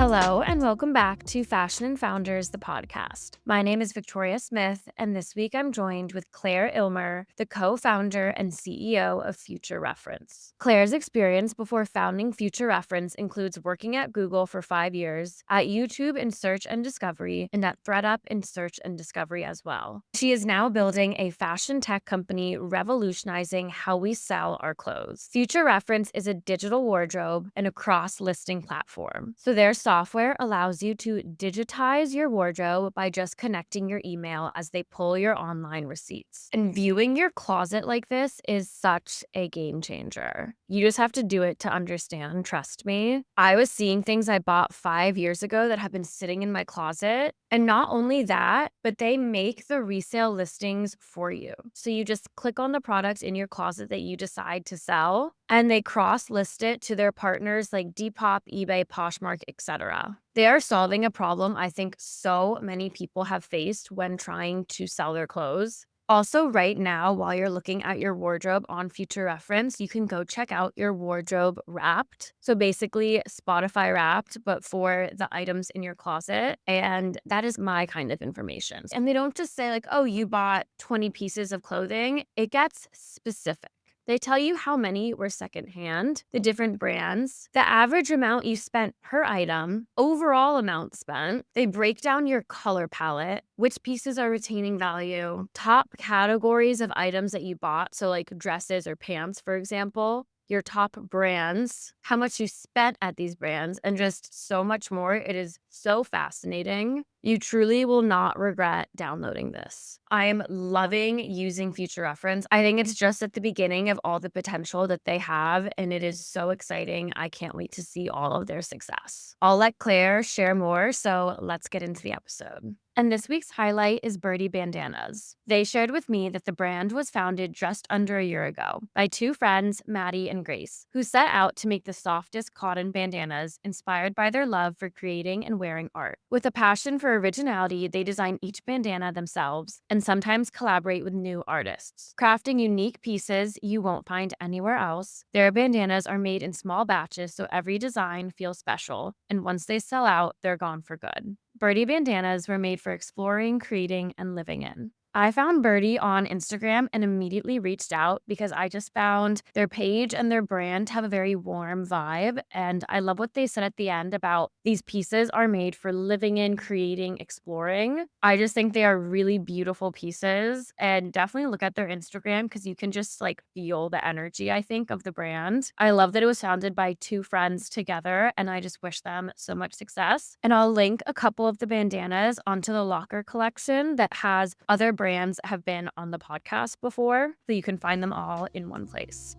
Hello, and welcome back to Fashion and Founders, the podcast. My name is Victoria Smith, and this week I'm joined with Claire Illmer, the co-founder and CEO of Future Reference. Claire's experience before founding Future Reference includes working at Google for 5 years, at YouTube in search and discovery, and at ThredUp in search and discovery as well. She is now building a fashion tech company revolutionizing how we sell our clothes. Future Reference is a digital wardrobe and a cross-listing platform. So their software allows you to digitize your wardrobe by just connecting your email as they pull your online receipts. And viewing your closet like this is such a game changer. You just have to do it to understand, trust me. I was seeing things I bought 5 years ago that have been sitting in my closet. And not only that, but they make the resale listings for you. So you just click on the product in your closet that you decide to sell, and they cross-list it to their partners like Depop, eBay, Poshmark, etc. They are solving a problem I think so many people have faced when trying to sell their clothes. Also, right now, while you're looking at your wardrobe on Future Reference, you can go check out your wardrobe wrapped. So basically, Spotify wrapped, but for the items in your closet. And that is my kind of information. And they don't just say, like, oh, you bought 20 pieces of clothing. It gets specific. They tell you how many were secondhand, the different brands, the average amount you spent per item, overall amount spent. They break down your color palette, which pieces are retaining value, top categories of items that you bought, so like dresses or pants, for example, your top brands, how much you spent at these brands, and just so much more. It is so fascinating. You truly will not regret downloading this. I am loving using Future Reference. I think it's just at the beginning of all the potential that they have, and it is so exciting. I can't wait to see all of their success. I'll let Claire share more, so let's get into the episode. And this week's highlight is Birdie Bandanas. They shared with me that the brand was founded just under a year ago by two friends, Maddie and Grace, who set out to make the softest cotton bandanas inspired by their love for creating and wearing art. With a passion for originality, they design each bandana themselves and sometimes collaborate with new artists, crafting unique pieces you won't find anywhere else. Their bandanas are made in small batches, so every design feels special, and once they sell out, they're gone for good. Birdie bandanas were made for exploring, creating, and living in. I found Birdie on Instagram and immediately reached out because I just found their page and their brand have a very warm vibe. And I love what they said at the end about these pieces are made for living in, creating, exploring. I just think they are really beautiful pieces, and definitely look at their Instagram because you can just like feel the energy, I think, of the brand. I love that it was founded by two friends together, and I just wish them so much success. And I'll link a couple of the bandanas onto the Locker collection that has other brands that have been on the podcast before, so you can find them all in one place.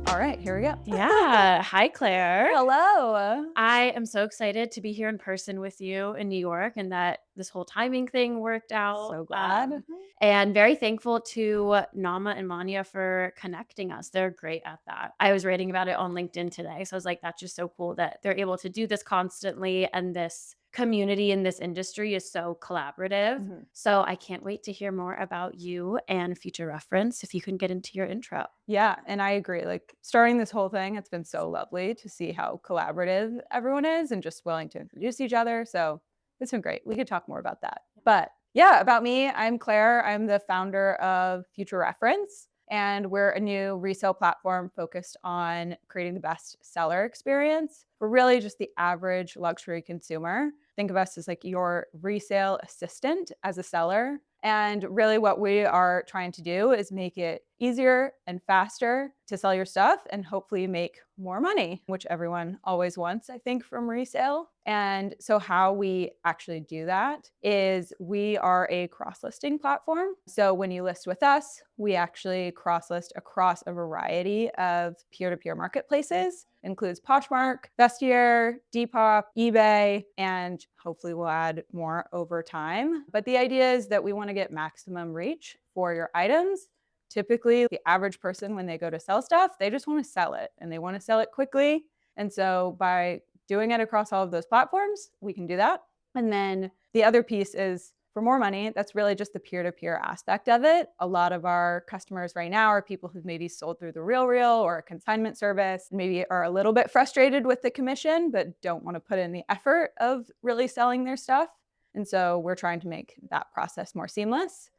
All right, here we go. Yeah. Hi, Claire. Hello. I am so excited to be here in person with you in New York and that this whole timing thing worked out. So glad. And very thankful to Nama and Manya for connecting us. They're great at that. I was reading about it on LinkedIn today. So I was like, that's just so cool that they're able to do this constantly. And this community in this industry is so collaborative. Mhm. So I can't wait to hear more about you and Future Reference if you can get into your intro. Yeah, and I agree. Like starting this whole thing, it's been so lovely to see how collaborative everyone is and just willing to introduce each other. So it's been great. We could talk more about that. But yeah, about me, I'm Claire. I'm the founder of Future Reference, and we're a new resale platform focused on creating the best seller experience for really just the average luxury consumer. Think of us as like your resale assistant as a seller. And really what we are trying to do is make it easier and faster to sell your stuff and hopefully make more money, which everyone always wants, I think, from resale. And so how we actually do that is we are a cross-listing platform. So when you list with us, we actually cross-list across a variety of peer-to-peer marketplaces. Includes Poshmark, Vestiaire, Depop, eBay, and hopefully we'll add more over time. But the idea is that we want to get maximum reach for your items. Typically, the average person, when they go to sell stuff, they just want to sell it and they want to sell it quickly. And so by doing it across all of those platforms, we can do that. And then the other piece is for more money. That's really just the peer-to-peer aspect of it. A lot of our customers right now are people who've maybe sold through the RealReal or a consignment service, maybe are a little bit frustrated with the commission, but don't want to put in the effort of really selling their stuff. And so we're trying to make that process more seamless.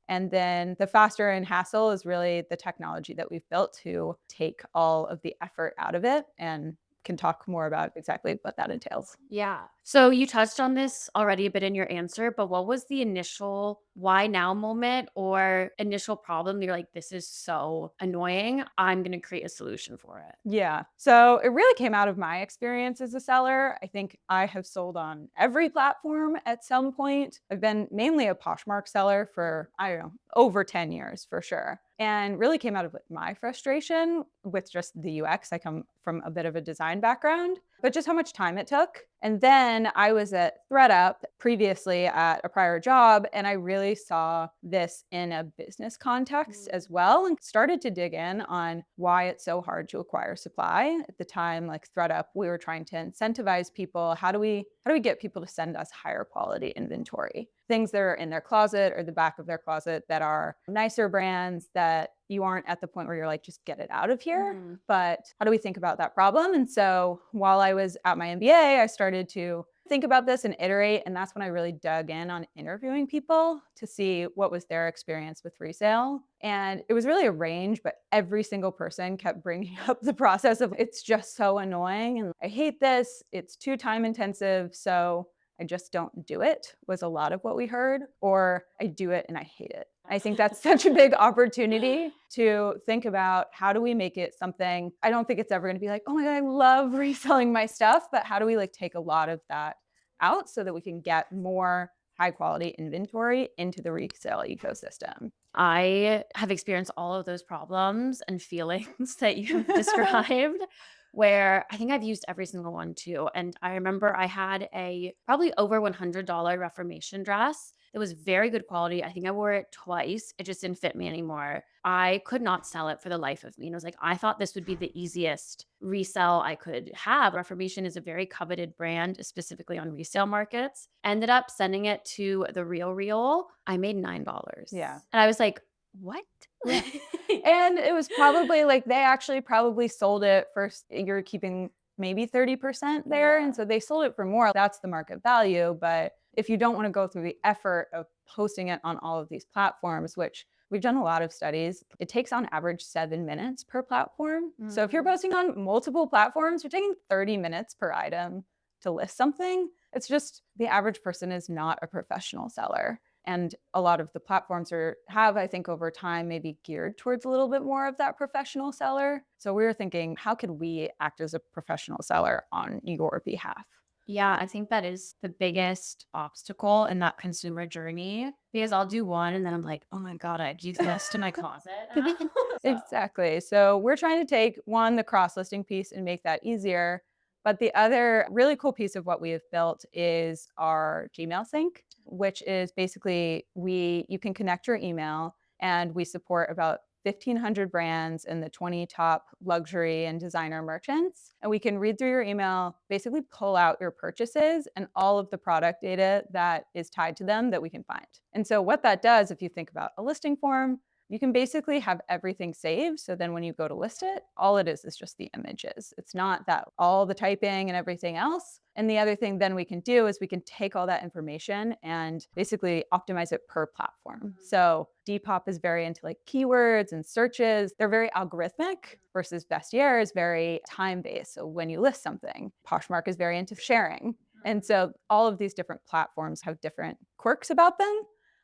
And then the faster and hassle is really the technology that we've built to take all of the effort out of it, and can talk more about exactly what that entails. Yeah. So you touched on this already a bit in your answer, but what was the initial why now moment or initial problem that you're like, this is so annoying, I'm going to create a solution for it? Yeah. So it really came out of my experience as a seller. I think I have sold on every platform at some point. I've been mainly a Poshmark seller for, I don't know, over 10 years for sure. And really came out of my frustration with just the UX. I come from a bit of a design background, but just how much time it took. And then I was at ThredUp previously at a prior job, and I really saw this in a business context as well, and started to dig in on why it's so hard to acquire supply. At the time, like ThredUp, we were trying to incentivize people. How do we get people to send us higher quality inventory? Things that are in their closet or the back of their closet that are nicer brands that you aren't at the point where you're like, just get it out of here. But how do we think about that problem? And so while I was at my MBA, I started to think about this and iterate. And that's when I really dug in on interviewing people to see what was their experience with resale. And it was really a range, but every single person kept bringing up the process of, it's just so annoying. And I hate this. It's too time intensive. So I just don't do it, was a lot of what we heard, or I do it and I hate it. I think that's such a big opportunity to think about, how do we make it something. I don't think it's ever going to be like, oh my God, I love reselling my stuff, but how do we like take a lot of that out so that we can get more high quality inventory into the resale ecosystem? I have experienced all of those problems and feelings that you've described, where I think I've used every single one too. And I remember I had a probably over $100 Reformation dress that was very good quality. I think I wore it twice. It just didn't fit me anymore. I could not sell it for the life of me. And I was like, I thought this would be the easiest resell I could have. Reformation is a very coveted brand, specifically on resale markets. Ended up sending it to the Real Real. I made $9. Yeah. And I was like, what? Yeah. And it was probably like, they actually probably sold it first. You're keeping maybe 30% there. Yeah. And so they sold it for more. That's the market value. But if you don't want to go through the effort of posting it on all of these platforms, which we've done a lot of studies, it takes on average 7 minutes per platform. So if you're posting on multiple platforms, you're taking 30 minutes per item to list something. It's just, the average person is not a professional seller. And a lot of the platforms have, I think, over time, maybe geared towards a little bit more of that professional seller. So we were thinking, how could we act as a professional seller on your behalf? Yeah, I think that is the biggest obstacle in that consumer journey, because I'll do one and then I'm like, oh my God, I do this to my closet now. Exactly. So we're trying to take one, the cross-listing piece, and make that easier. But the other really cool piece of what we have built is our Gmail sync, which is basically you can connect your email, and we support about 1,500 brands and the 20 top luxury and designer merchants. And we can read through your email, basically pull out your purchases and all of the product data that is tied to them that we can find. And so what that does, if you think about a listing form, you can basically have everything saved. So then when you go to list it, all it is just the images. It's not that all the typing and everything else. And the other thing then we can do is we can take all that information and basically optimize it per platform. So Depop is very into like keywords and searches. They're very algorithmic, versus Vestiaire is very time-based. So when you list something, Poshmark is very into sharing. And so all of these different platforms have different quirks about them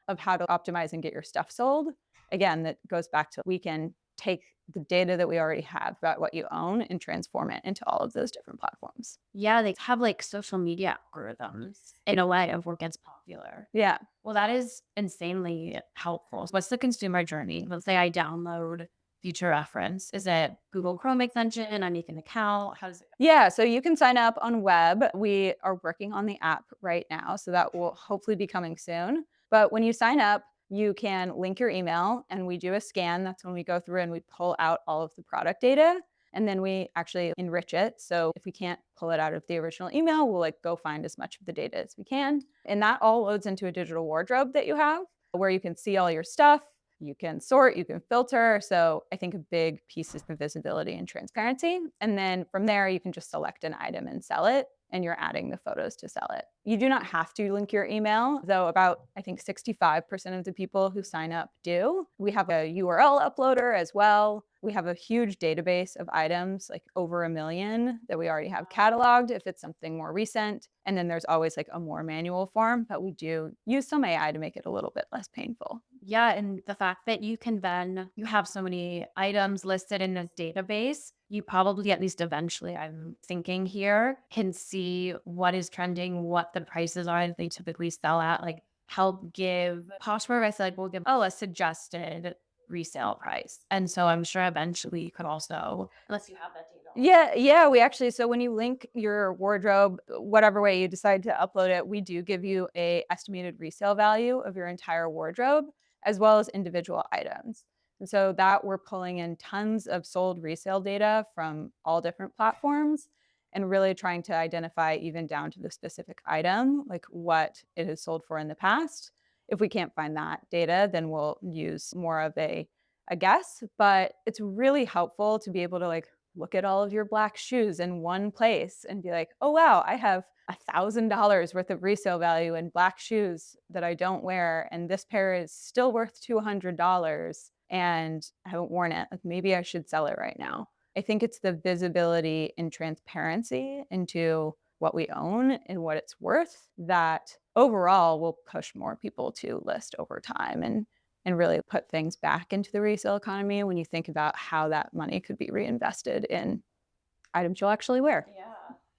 of how to optimize and get your stuff sold. Again, that goes back to, we can take the data that we already have about what you own and transform it into all of those different platforms. Yeah, they have like social media algorithms in a way of what gets popular. Yeah. Well, that is insanely helpful. What's the consumer journey? Let's say I download Future Reference. Is it Google Chrome extension? I make an account. How does it? Yeah, so you can sign up on web. We are working on the app right now, so that will hopefully be coming soon. But when you sign up, you can link your email and we do a scan. That's when we go through and we pull out all of the product data. and then we actually enrich it. So if we can't pull it out of the original email, we'll like go find as much of the data as we can. And that all loads into a digital wardrobe that you have where you can see all your stuff. You can sort, you can filter. So I think a big piece is the visibility and transparency. And then from there, you can just select an item and sell it, and you're adding the photos to sell it. You do not have to link your email, though about, I think, 65% of the people who sign up do. We have a URL uploader as well. We have a huge database of items, like over 1 million that we already have cataloged if it's something more recent. And then there's always like a more manual form, but we do use some AI to make it a little bit less painful. Yeah, and the fact that you have so many items listed in this database, you probably, at least eventually, I'm thinking here, can see what is trending, what the prices are that they typically sell at, like help give Poshmark, I feel like will give, a suggested resale price. And so I'm sure eventually you could also, unless you have that data. Yeah, we actually, so when you link your wardrobe, whatever way you decide to upload it, we do give you a estimated resale value of your entire wardrobe as well as individual items. And so that we're pulling in tons of sold resale data from all different platforms and really trying to identify even down to the specific item, like what it has sold for in the past. If we can't find that data, then we'll use more of a guess, but it's really helpful to be able to like look at all of your black shoes in one place and be like, oh, wow, I have $1,000 worth of resale value in black shoes that I don't wear. And this pair is still worth $200 and I haven't worn it. Like maybe I should sell it right now. I think it's the visibility and transparency into what we own and what it's worth that overall will push more people to list over time and really put things back into the resale economy when you think about how that money could be reinvested in items you'll actually wear. Yeah.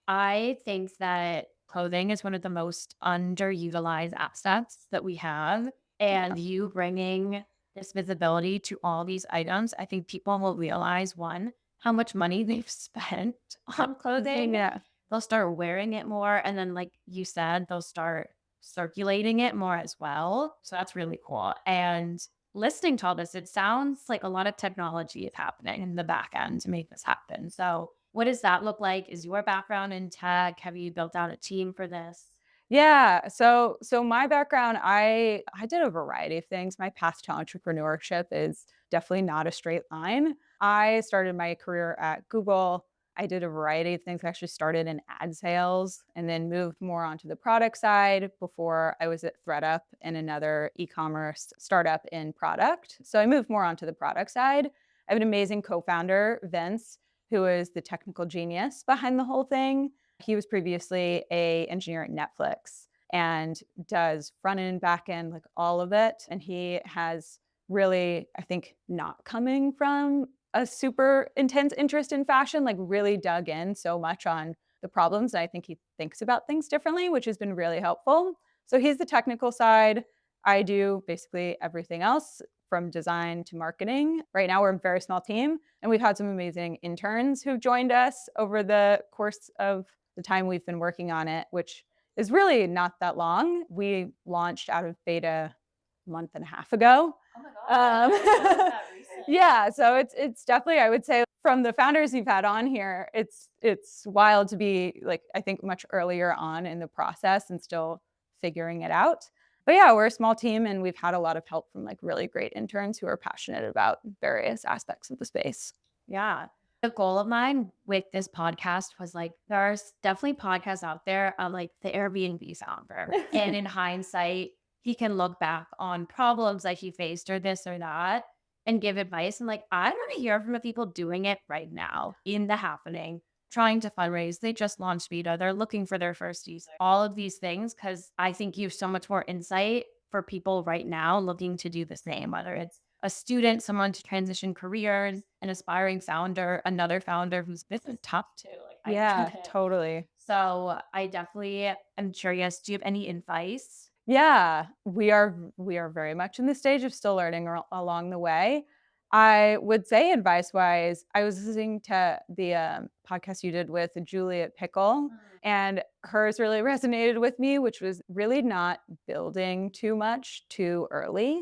I think that clothing is one of the most underutilized assets that we have. And you bringing this visibility to all these items, I think people will realize one, how much money they've spent on clothing. Yeah. They'll start wearing it more. And then, like you said, they'll start circulating it more as well. So that's really cool. And listening to all this, it sounds like a lot of technology is happening in the back end to make this happen. So what does that look like? Is your background in tech? Have you built out a team for this? Yeah. So my background, I did a variety of things. My path to entrepreneurship is definitely not a straight line. I started my career at Google. I did a variety of things. I actually started in ad sales and then moved more onto the product side before I was at ThredUp and another e-commerce startup in product. So I moved more onto the product side. I have an amazing co-founder, Vince, who is the technical genius behind the whole thing. He was previously a engineer at Netflix and does front end, back end, like all of it. And he has really, I think, not coming from a super intense interest in fashion, like really dug in so much on the problems. And I think he thinks about things differently, which has been really helpful. So he's the technical side. I do basically everything else from design to marketing. Right now, we're a very small team, and we've had some amazing interns who've joined us over the course of the time we've been working on it, which is really not that long. We launched out of beta a month and a half ago. Oh my God. Yeah, so it's definitely, I would say, from the founders you've had on here, it's wild to be like, I think, much earlier on in the process and still figuring it out. But yeah, we're a small team and we've had a lot of help from like really great interns who are passionate about various aspects of the space. Yeah. The goal of mine with this podcast was like, there's definitely podcasts out there of like the Airbnb founder. And in hindsight, he can look back on problems that he faced or this or that and give advice. And like, I want to hear from the people doing it right now in the happening, trying to fundraise. They just launched beta. They're looking for their first user. All of these things, because I think you have so much more insight for people right now looking to do the same, whether it's a student, someone to transition careers, an aspiring founder, another founder who's been tough too. Like I Yeah, get it. totally. So I definitely am curious. Do you have any advice? Yeah, we are very much in the stage of still learning along the way. I would say advice-wise, I was listening to the podcast you did with Juliet Pickle, and hers really resonated with me, which was really not building too much too early.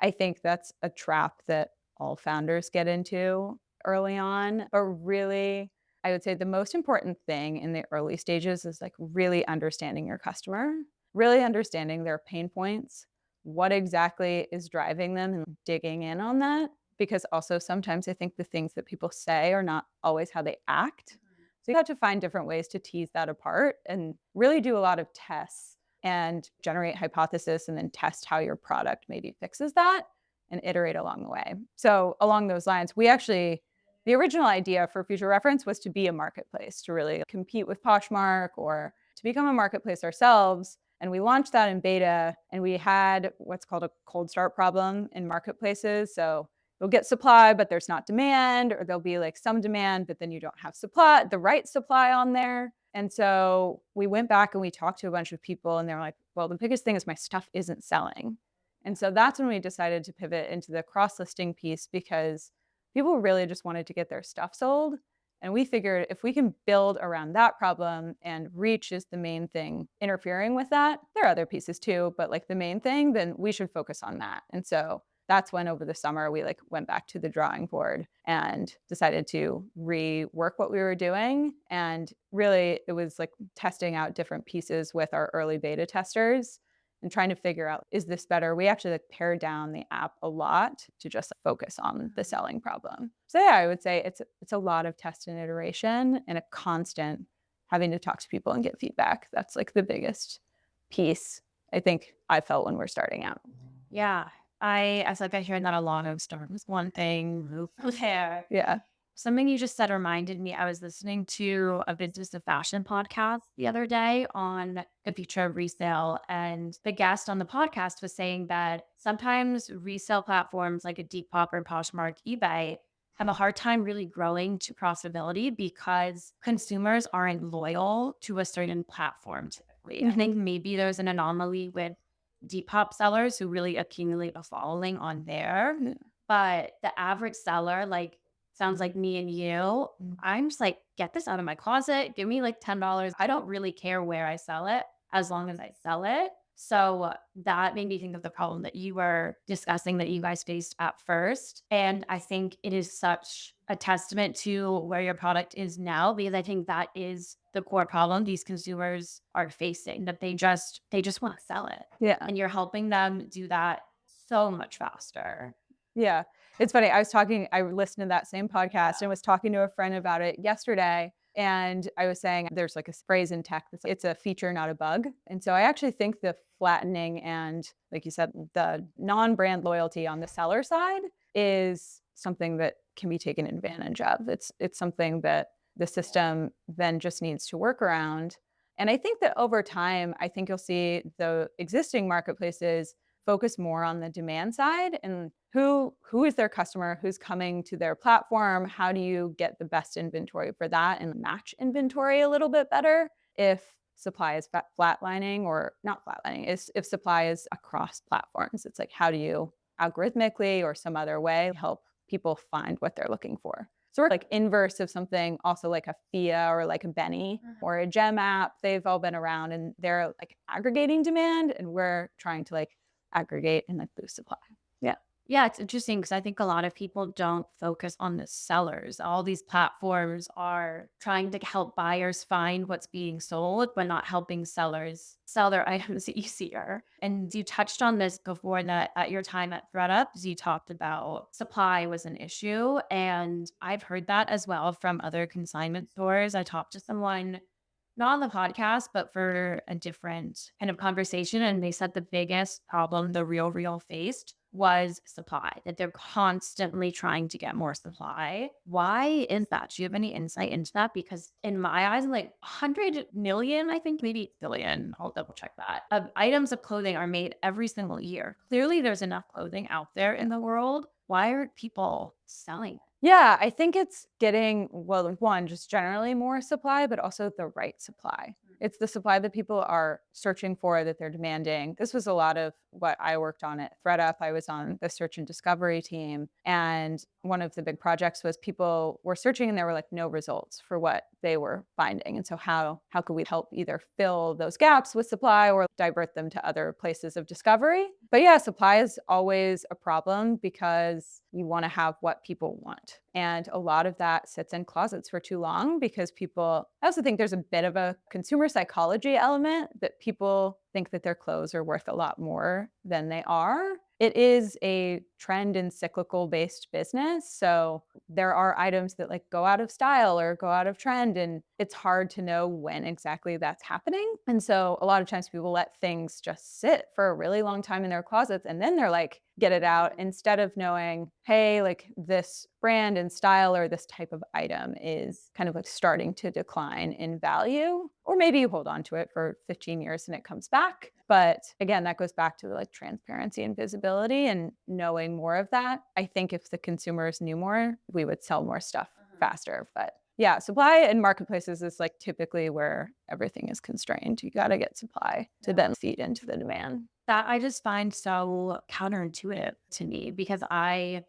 I think that's a trap that all founders get into. early on, but really, I would say the most important thing in the early stages is like really understanding your customer, really understanding their pain points, what exactly is driving them, and digging in on that. Because also sometimes I think the things that people say are not always how they act. So you have to find different ways to tease that apart and really do a lot of tests and generate hypothesis and then test how your product maybe fixes that and iterate along the way. So along those lines, the original idea for Future Reference was to be a marketplace, to really compete with Poshmark or to become a marketplace ourselves. And we launched that in beta, and we had what's called a cold start problem in marketplaces. So you'll get supply, but there's not demand, or there'll be like some demand, but then you don't have supply, the right supply on there. And so we went back and we talked to a bunch of people, and they're like, well, the biggest thing is my stuff isn't selling. And so that's when we decided to pivot into the cross-listing piece, because people really just wanted to get their stuff sold. And we figured if we can build around that problem, and reach is the main thing interfering with that, there are other pieces too, but like the main thing, then we should focus on that. And so that's when over the summer we like went back to the drawing board and decided to rework what we were doing. And really it was like testing out different pieces with our early beta testers and trying to figure out, is this better? We actually like pared down the app a lot to just focus on the selling problem. So yeah, I would say it's a lot of test and iteration and a constant having to talk to people and get feedback. That's like the biggest piece I think I felt when we're starting out. Yeah. I feel like I hear that a lot of start with one thing, move from there. Yeah. Something you just said reminded me, I was listening to a business to fashion podcast the other day on the future of resale. And the guest on the podcast was saying that sometimes resale platforms like a Depop or Poshmark, eBay have a hard time really growing to profitability because consumers aren't loyal to a certain platform typically. I think maybe there's an anomaly with Depop sellers who really accumulate a following on there. Yeah. But the average seller, like, sounds like me and you, I'm just like, get this out of my closet. Give me like $10. I don't really care where I sell it as long as I sell it. So that made me think of the problem that you were discussing that you guys faced at first. And I think it is such a testament to where your product is now, because I think that is the core problem these consumers are facing, that they just want to sell it. Yeah. And you're helping them do that so much faster. Yeah. It's funny. I listened to that same podcast and was talking to a friend about it yesterday. And I was saying there's like a phrase in tech that's it's a feature, not a bug. And so I actually think the flattening and, like you said, the non-brand loyalty on the seller side is something that can be taken advantage of. It's something that the system then just needs to work around. And I think that over time, I think you'll see the existing marketplaces focus more on the demand side and who is their customer, who's coming to their platform, how do you get the best inventory for that and match inventory a little bit better if supply is flatlining, or not flatlining, is if supply is across platforms. It's like, how do you algorithmically or some other way help people find what they're looking for? So we're like inverse of something also like a FIA or like a Benny or a Gem app. They've all been around and they're like aggregating demand, and we're trying to like aggregate and like boost supply. Yeah. Yeah, it's interesting because I think a lot of people don't focus on the sellers. All these platforms are trying to help buyers find what's being sold, but not helping sellers sell their items easier. And you touched on this before, that at your time at ThredUp, you talked about supply was an issue. And I've heard that as well from other consignment stores. I talked to someone not on the podcast, but for a different kind of conversation. And they said the biggest problem the real faced was supply, that they're constantly trying to get more supply. Why is that? Do you have any insight into that? Because in my eyes, like 100 million, I think maybe billion, I'll double check that, of items of clothing are made every single year. Clearly there's enough clothing out there in the world. Why aren't people selling? Yeah, I think it's getting, well, one, just generally more supply, but also the right supply. It's the supply that people are searching for, that they're demanding. This was a lot of what I worked on at ThredUp. I was on the search and discovery team. And one of the big projects was people were searching and there were like no results for what they were finding. And so how could we help either fill those gaps with supply or divert them to other places of discovery? But yeah, supply is always a problem because you want to have what people want. And a lot of that sits in closets for too long because people, I also think there's a bit of a consumer psychology element that people think that their clothes are worth a lot more than they are. It is a trend and cyclical based business. So there are items that like go out of style or go out of trend, and it's hard to know when exactly that's happening. And so a lot of times people let things just sit for a really long time in their closets, and then they're like, get it out, instead of knowing, hey, like this brand and style or this type of item is kind of like starting to decline in value. Or maybe you hold on to it for 15 years and it comes back. But again, that goes back to like transparency and visibility and knowing more of that. I think if the consumers knew more, we would sell more stuff faster. But yeah, supply and marketplaces is like typically where everything is constrained. You got to get supply to then feed into the demand. That I just find so counterintuitive to me because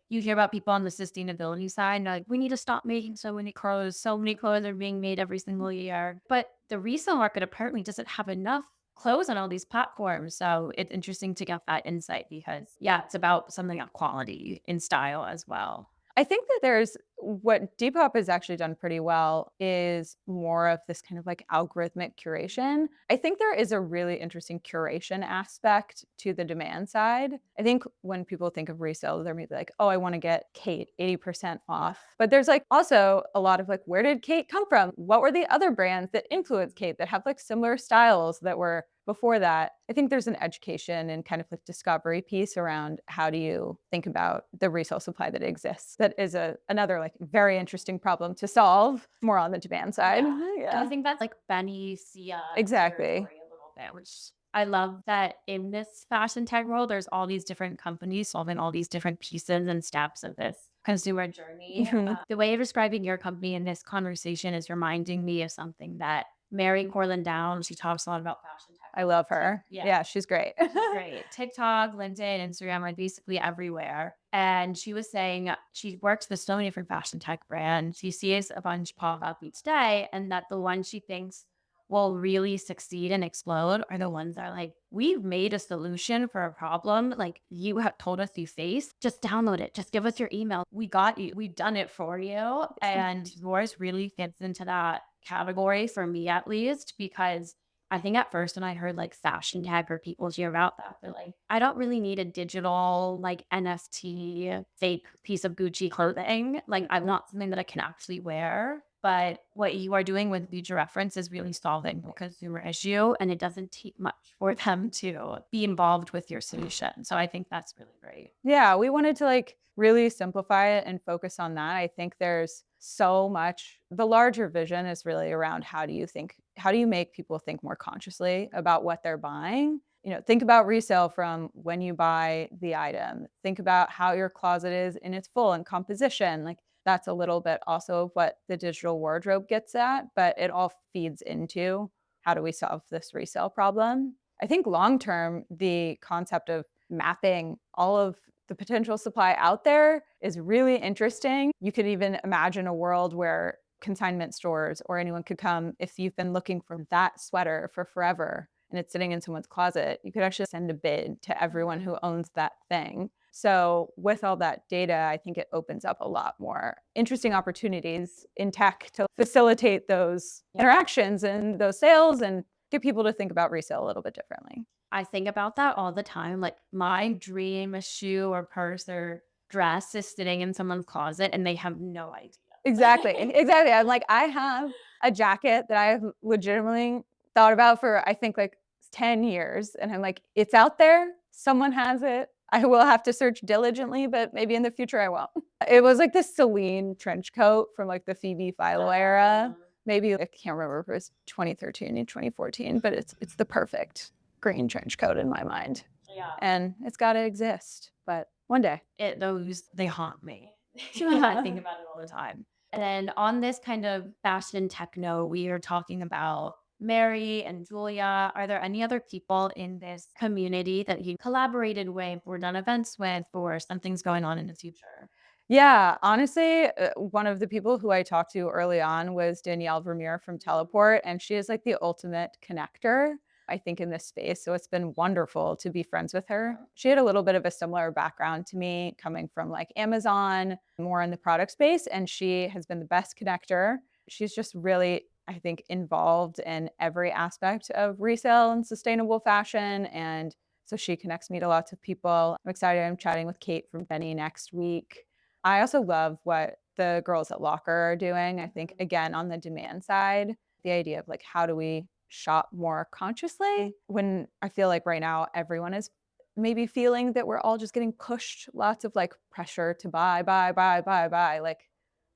you hear about people on the sustainability side, and they're like, we need to stop making so many clothes. So many clothes are being made every single year. But the resale market apparently doesn't have enough clothes on all these platforms. So it's interesting to get that insight because, yeah, it's about something of quality in style as well. I think that there's what Depop has actually done pretty well is more of this kind of like algorithmic curation. I think there is a really interesting curation aspect to the demand side. I think when people think of resale, they're maybe like, oh, I want to get Kate 80% off. But there's like also a lot of like, where did Kate come from? What were the other brands that influenced Kate that have like similar styles that were before that? I think there's an education and kind of like discovery piece around how do you think about the resale supply that exists. That is another like very interesting problem to solve, more on the demand side. Yeah. I think that's like Benny Sia Exactly. territory a little bit, which I love that in this fashion tech world, there's all these different companies solving all these different pieces and steps of this consumer journey. The way you're describing your company in this conversation is reminding me of something that Mary Corlin Down, she talks a lot about fashion tech. I love her. Yeah, she's great. She's great. TikTok, LinkedIn, Instagram, like basically everywhere. And she was saying she works with so many different fashion tech brands. She sees a bunch pop up each day, and that the ones she thinks will really succeed and explode are the ones that are like, we've made a solution for a problem. Like you have told us you face, just download it. Just give us your email. We got you. We've done it for you. And yours really fits into that category for me, at least, because I think at first when I heard like fashion tech or people hear about that, they're like, I don't really need a digital like NFT fake piece of Gucci clothing. Like I'm not something that I can actually wear. But what you are doing with Future Reference is really solving the consumer issue, and it doesn't take much for them to be involved with your solution. So I think that's really great. Yeah, we wanted to like really simplify it and focus on that. I think there's so much. The larger vision is really around how do you make people think more consciously about what they're buying? Think about resale from when you buy the item. Think about how your closet is in its full and composition. Like that's a little bit also of what the digital wardrobe gets at, but it all feeds into how do we solve this resale problem? I think long term, the concept of mapping all of the potential supply out there is really interesting. You could even imagine a world where consignment stores or anyone could come, if you've been looking for that sweater for forever and it's sitting in someone's closet, you could actually send a bid to everyone who owns that thing. So with all that data, I think it opens up a lot more interesting opportunities in tech to facilitate those interactions and those sales and get people to think about resale a little bit differently. I think about that all the time. Like my dream shoe or purse or dress is sitting in someone's closet and they have no idea. Exactly. Exactly. I'm like, I have a jacket that I've legitimately thought about for, I think, like 10 years. And I'm like, it's out there. Someone has it. I will have to search diligently, but maybe in the future I won't. It was like this Celine trench coat from like the Phoebe Philo era. Maybe I can't remember if it was 2013 and 2014, but it's the perfect green trench coat in my mind. Yeah. And it's got to exist, but one day. They haunt me. I think about it all the time. And then on this kind of fashion techno, we are talking about Mary and Julia. Are there any other people in this community that you collaborated with or done events with or something's going on in the future? Yeah, honestly, one of the people who I talked to early on was Danielle Vermeer from Teleport, and she is like the ultimate connector, I think, in this space. So it's been wonderful to be friends with her. She had a little bit of a similar background to me, coming from like Amazon, more in the product space, and she has been the best connector. She's just really, I think, involved in every aspect of resale and sustainable fashion. And so she connects me to lots of people. I'm excited. I'm chatting with Kate from Benny next week. I also love what the girls at Locker are doing. I think, again, on the demand side, the idea of like, how do we shop more consciously when I feel like right now everyone is maybe feeling that we're all just getting pushed lots of like pressure to buy, buy, buy, buy, buy. Like,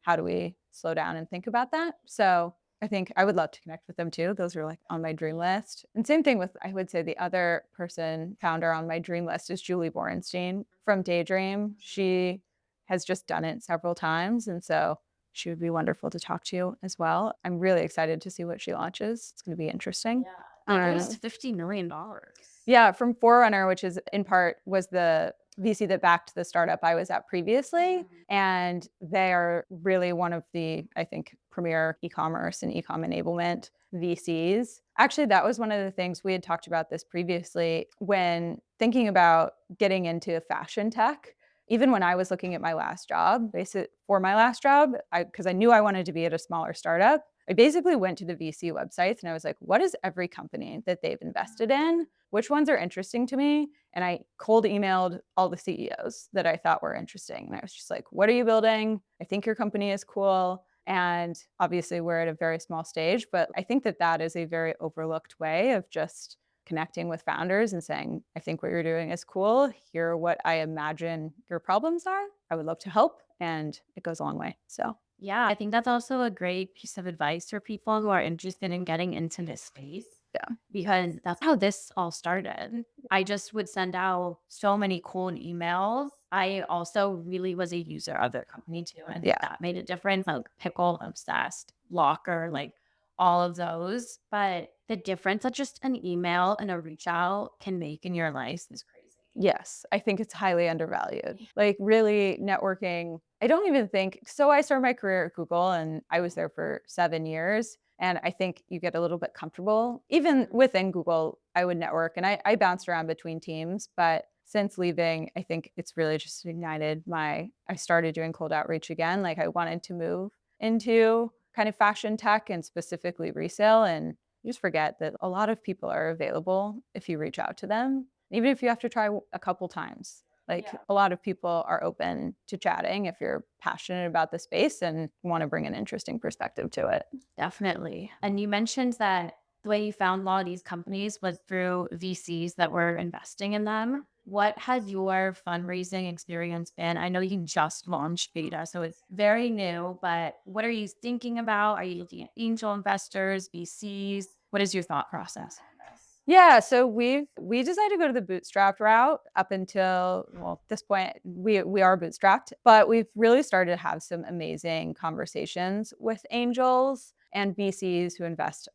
how do we slow down and think about that? So I think I would love to connect with them too. Those are like on my dream list. And same thing with, I would say, the other person, founder on my dream list is Julie Borenstein from Daydream. She has just done it several times. And so she would be wonderful to talk to as well. I'm really excited to see what she launches. It's going to be interesting. Yeah. It was $50 million. Yeah, from Forerunner, which is in part was the VC that backed the startup I was at previously. And they are really one of the, I think, premier e-commerce and e-com enablement VCs. Actually, that was one of the things we had talked about this previously when thinking about getting into fashion tech. Even when I was looking at my last job, for my last job, because I knew I wanted to be at a smaller startup, I basically went to the VC websites and I was like, what is every company that they've invested in? Which ones are interesting to me? And I cold emailed all the CEOs that I thought were interesting. And I was just like, what are you building? I think your company is cool. And obviously, we're at a very small stage, but I think that that is a very overlooked way of just connecting with founders and saying, I think what you're doing is cool. Here are what I imagine your problems are. I would love to help. And it goes a long way. So Yeah, I think that's also a great piece of advice for people who are interested in getting into this space. yeah. Because that's how this all started. I just would send out so many cold emails. I also really was a user of their company too, and Yeah. that made a difference. Like Pickle, Obsessed, Locker, like all of those. But the difference that just an email and a reach out can make in your life is crazy. Yes, I think it's highly undervalued. Like, really networking, I don't even think so. I started my career at Google and I was there for 7 years. And I think you get a little bit comfortable. Even within Google, I would network and I bounced around between teams. But since leaving, I think it's really just ignited I started doing cold outreach again. Like, I wanted to move into kind of fashion tech and specifically resale. And you just forget that a lot of people are available if you reach out to them, even if you have to try a couple times. Like, a lot of people are open to chatting if you're passionate about the space and want to bring an interesting perspective to it. Definitely. And you mentioned that the way you found a lot of these companies was through VCs that were investing in them. What has your fundraising experience been? I know you just launched Beta, so it's very new, but what are you thinking about? Are you looking at angel investors, VCs? What is your thought process on this? Yeah, so we decided to go to the bootstrapped route up until, well, at this point we are bootstrapped, but we've really started to have some amazing conversations with angels and VCs who invest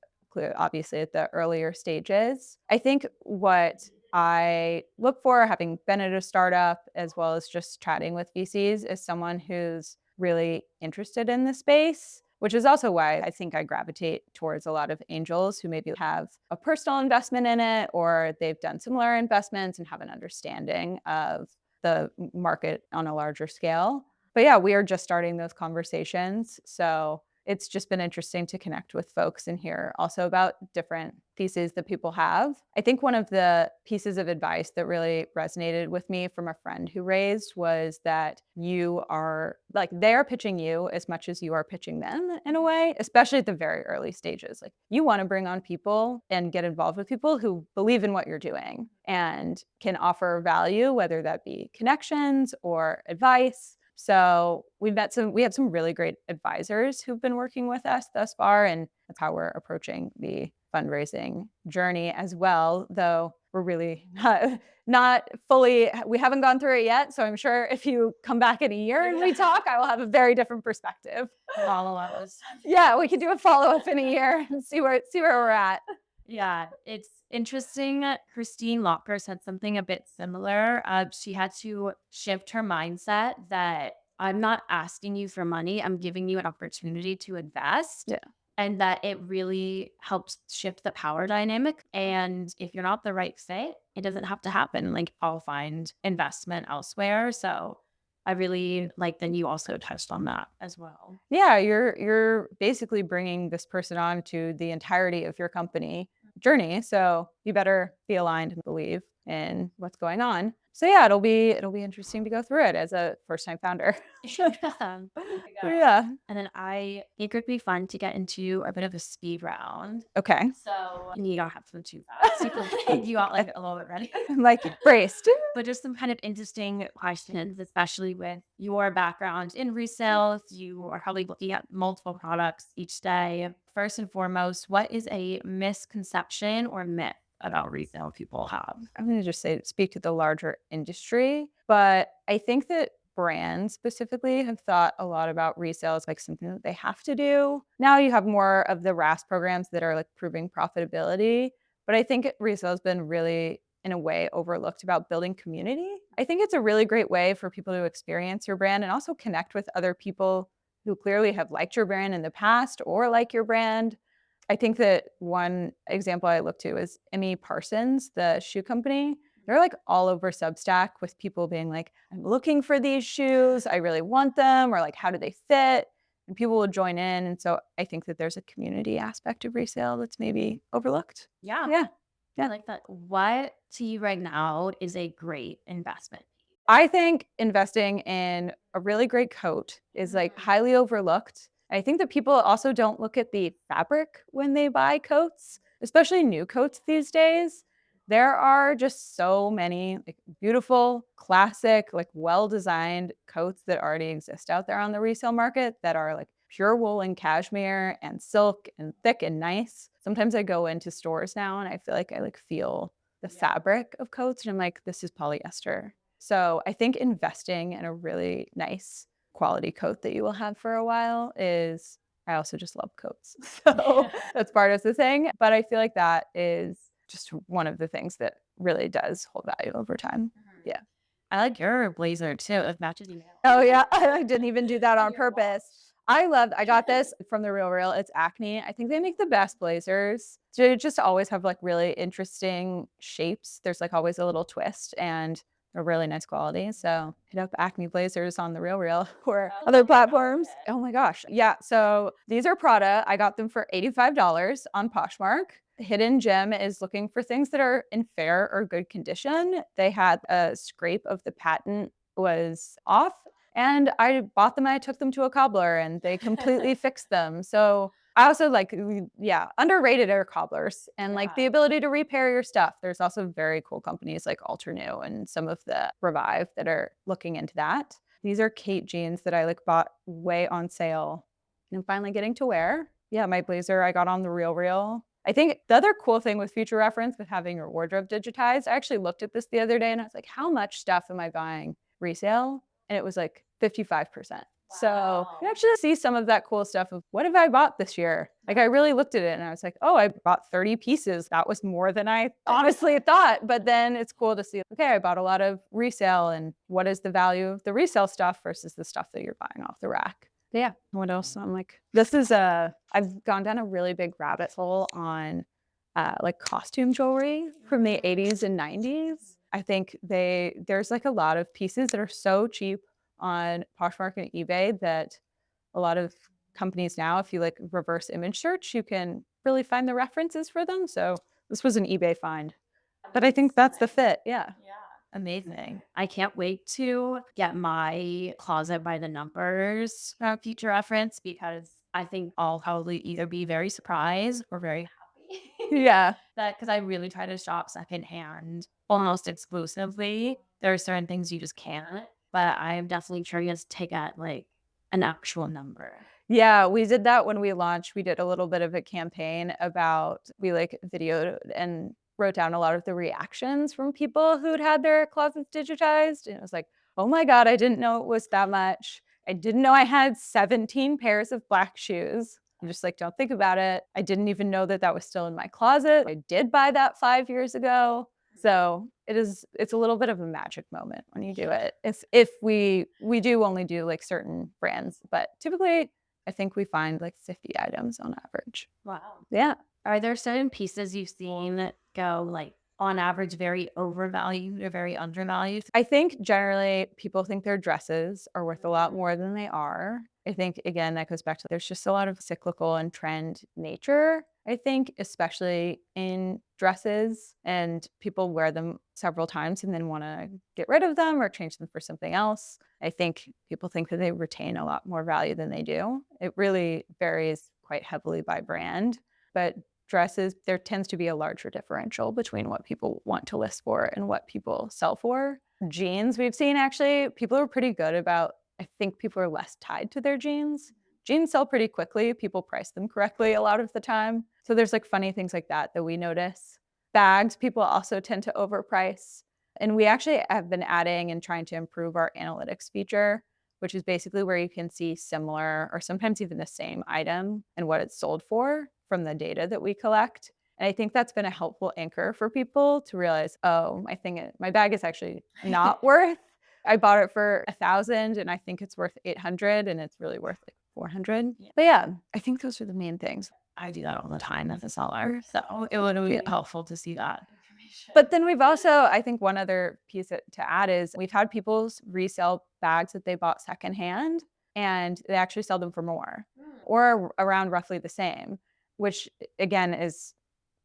obviously at the earlier stages. I think what I look for, having been at a startup as well as just chatting with VCs, is someone who's really interested in the space, which is also why I think I gravitate towards a lot of angels who maybe have a personal investment in it or they've done similar investments and have an understanding of the market on a larger scale. But yeah, we are just starting those conversations. So it's just been interesting to connect with folks and hear also about different theses that people have. I think one of the pieces of advice that really resonated with me from a friend who raised was that you are like, they're pitching you as much as you are pitching them in a way, especially at the very early stages. Like, you want to bring on people and get involved with people who believe in what you're doing and can offer value, whether that be connections or advice. So we have some really great advisors who've been working with us thus far, and that's how we're approaching the fundraising journey as well. Though we're really not fully, we haven't gone through it yet. So I'm sure if you come back in a year and we talk, I will have a very different perspective. Follow ups. Yeah, we can do a follow up in a year and see where we're at. Yeah, it's interesting. Christine Locker said something a bit similar. She had to shift her mindset that I'm not asking you for money. I'm giving you an opportunity to invest. Yeah. And that it really helps shift the power dynamic. And if you're not the right fit, it doesn't have to happen. Like I'll find investment elsewhere. So I really like that you also touched on that as well. Yeah, you're basically bringing this person on to the entirety of your company journey, so you better be aligned and believe in what's going on. So yeah, it'll be interesting to go through it as a first-time founder. Yeah. And then I think it would be fun to get into a bit of a speed round. Okay. So and you don't have to too fast. You got like a little bit ready. I'm like braced. But just some kind of interesting questions, especially with your background in resale. You are probably looking at multiple products each day. First and foremost, what is a misconception or myth about resale people have? I'm going to just say speak to the larger industry, but I think that brands specifically have thought a lot about resale as like something that they have to do. Now you have more of the RAS programs that are like proving profitability, but I think resale has been really in a way overlooked about building community. I think it's a really great way for people to experience your brand and also connect with other people who clearly have liked your brand in the past or like your brand. I think that one example I look to is Emmy Parsons, the shoe company. They're like all over Substack with people being like, I'm looking for these shoes. I really want them. Or like, how do they fit? And people will join in. And so I think that there's a community aspect of resale that's maybe overlooked. Yeah. Yeah. I like that. What to you right now is a great investment? I think investing in a really great coat is like highly overlooked. I think that people also don't look at the fabric when they buy coats, especially new coats these days. There are just so many like beautiful, classic, like well-designed coats that already exist out there on the resale market that are like pure wool and cashmere and silk and thick and nice. Sometimes I go into stores now and I feel like I like feel the fabric of coats and I'm like, this is polyester. So I think investing in a really nice quality coat that you will have for a while is, I also just love coats. So that's part of the thing. But I feel like that is just one of the things that really does hold value over time. Yeah. I like your blazer too. It matches you. Oh yeah, I didn't even do that on purpose. I got this from The Real. It's Acne. I think they make the best blazers. They just always have like really interesting shapes. There's like always a little twist and they're really nice quality. So hit up Acne Blazers on The Real or other platforms. Oh my gosh. Yeah. So these are Prada. I got them for $85 on Poshmark. Hidden Gem is looking for things that are in fair or good condition. They had a scrape of the patent was off and I bought them and I took them to a cobbler and they completely fixed them. So I also like, yeah, underrated are cobblers and like the ability to repair your stuff. There's also very cool companies like Alter New and some of the Revive that are looking into that. These are Kate jeans that I like bought way on sale and I'm finally getting to wear. Yeah, my blazer I got on The Real. I think the other cool thing with Future Reference with having your wardrobe digitized, I actually looked at this the other day and I was like, how much stuff am I buying resale? And it was like 55%. So you actually see some of that cool stuff of what have I bought this year? Like I really looked at it and I was like, oh, I bought 30 pieces. That was more than I honestly thought. But then it's cool to see, okay, I bought a lot of resale and what is the value of the resale stuff versus the stuff that you're buying off the rack. Yeah. What else? I'm like, I've gone down a really big rabbit hole on like costume jewelry from the 80s and 90s. I think there's like a lot of pieces that are so cheap on Poshmark and eBay that a lot of companies now, if you like reverse image search, you can really find the references for them. So this was an eBay find. But I think that's the fit. Yeah. Amazing. I can't wait to get my closet by the numbers future reference because I think I'll probably either be very surprised or very happy. Yeah. That because I really try to shop secondhand almost exclusively. There are certain things you just can't, but I'm definitely curious to get like an actual number. Yeah, we did that when we launched. We did a little bit of a campaign about, we like videoed and wrote down a lot of the reactions from people who'd had their closets digitized. And it was like, oh my God, I didn't know it was that much. I didn't know I had 17 pairs of black shoes. I'm just like, don't think about it. I didn't even know that that was still in my closet. I did buy that 5 years ago. So it's a little bit of a magic moment when you do it. If we do only do like certain brands, but typically I think we find like 50 items on average. Wow. Yeah. Are there certain pieces you've seen that go like on average very overvalued or very undervalued? I think generally people think their dresses are worth a lot more than they are. I think, again, that goes back to there's just a lot of cyclical and trend nature, I think, especially in dresses, and people wear them several times and then want to get rid of them or change them for something else. I think people think that they retain a lot more value than they do. It really varies quite heavily by brand, but dresses, there tends to be a larger differential between what people want to list for and what people sell for. Jeans, we've seen actually, people are pretty good about, I think people are less tied to their jeans. Jeans sell pretty quickly. People price them correctly a lot of the time. So there's like funny things like that that we notice. Bags, people also tend to overprice. And we actually have been adding and trying to improve our analytics feature, which is basically where you can see similar or sometimes even the same item and what it's sold for from the data that we collect. And I think that's been a helpful anchor for people to realize, oh, my bag is actually not worth. I bought it for 1,000 and I think it's worth 800 and it's really worth like 400. Yeah. But yeah, I think those are the main things. I do that all the time as a seller. So it would be helpful to see that information. But then we've also, I think one other piece to add is we've had people resell bags that they bought secondhand and they actually sell them for more or around roughly the same, which again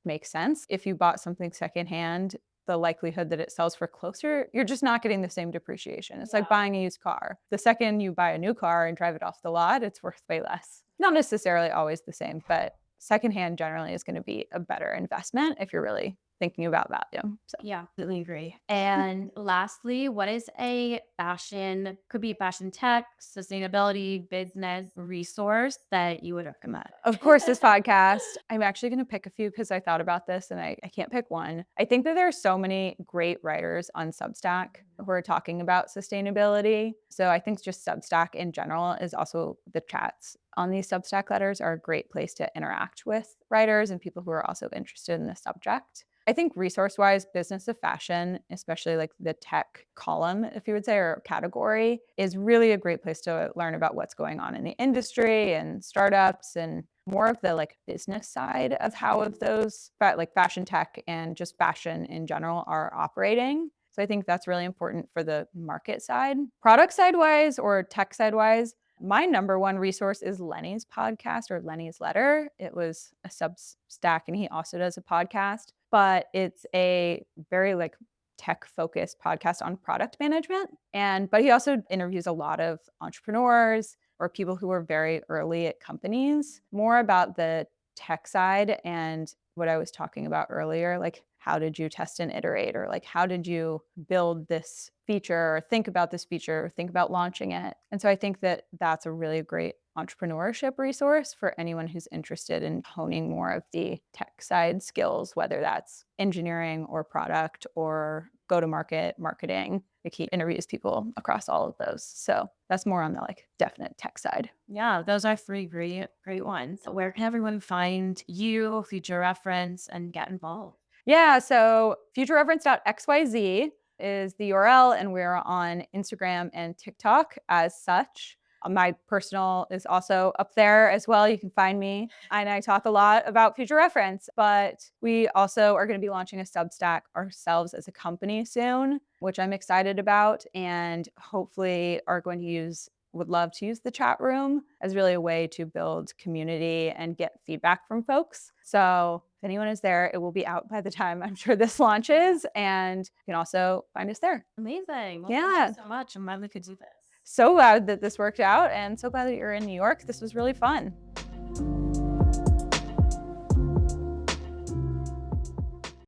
makes sense. If you bought something secondhand, the likelihood that it sells for closer, you're just not getting the same depreciation. It's like buying a used car. The second you buy a new car and drive it off the lot, it's worth way less. Not necessarily always the same, but secondhand generally is going to be a better investment if you're really thinking about value. So Yeah, completely agree. And lastly, what is a fashion, could be fashion tech, sustainability, business resource that you would recommend? of course, this podcast, I'm actually going to pick a few because I thought about this and I can't pick one. I think that there are so many great writers on Substack who are talking about sustainability. So I think just Substack in general is also the chats on these Substack letters are a great place to interact with writers and people who are also interested in the subject. I think resource-wise, business of fashion, especially like the tech column, if you would say, or category, is really a great place to learn about what's going on in the industry and startups and more of the like business side of how of those like fashion tech and just fashion in general are operating. So I think that's really important for the market side. Product side wise or tech side wise, my number one resource is Lenny's podcast or Lenny's letter. It was a Substack and he also does a podcast, but it's a very like tech focused podcast on product management. But he also interviews a lot of entrepreneurs or people who are very early at companies, more about the tech side and what I was talking about earlier, like how did you test and iterate or like how did you build this feature or think about this feature or think about launching it. And so I think that that's a really great entrepreneurship resource for anyone who's interested in honing more of the tech side skills, whether that's engineering or product or go-to-market marketing. He interviews people across all of those. So that's more on the like definite tech side. Yeah, those are three great ones. Where can everyone find you, Future Reference, and get involved? Yeah, so futurereference.xyz is the URL, and we're on Instagram and TikTok as such. My personal is also up there as well. You can find me. And I talk a lot about Future Reference, but we also are going to be launching a Substack ourselves as a company soon, which I'm excited about, and hopefully are going to would love to use the chat room as really a way to build community and get feedback from folks. So if anyone is there, it will be out by the time I'm sure this launches, and you can also find us there. Amazing. Well, Yeah. thank you so much. I'm glad we could do this. So glad that this worked out and so glad that you're in New York. This was really fun.